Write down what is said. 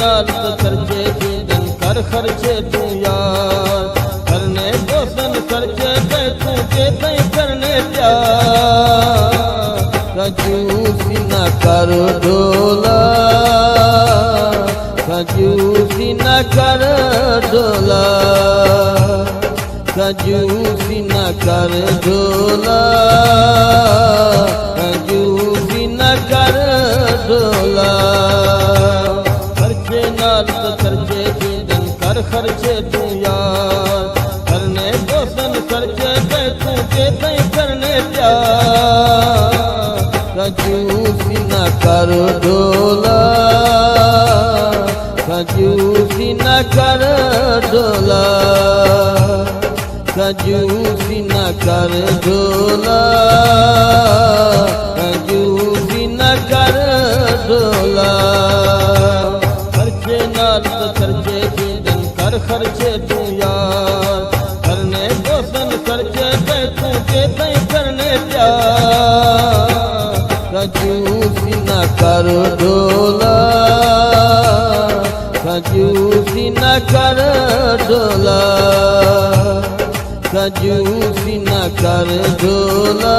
नाल तो खर्चे दिन कर खर्चे तू यार, करने दोस्तन खर्चे पे तू के तई करने प्यार। कंजूसी न कर डोला, कंजूसी न कर डोला, कंजूसी न कर डोला, कंजूसी न कर डोला। खर्चे नाल तो खर्चे दिन कर खर्चे तू यार, करने दोस्तन खर्चे पे तू के तई करने प्यार। कंजूसी न कर डोला, कंजूसी न कर डोला, कंजूसी न कर डोला, कंजूसी न कर डोला। खर्चे नाल तो खर्चे दिन कर खर्चे तू यार, करने दोस्तन खर्चे पे तू के तई करने प्यार। कंजूसी न कर डोला, कंजूसी न कर डोला, कंजूसी न कर डोला,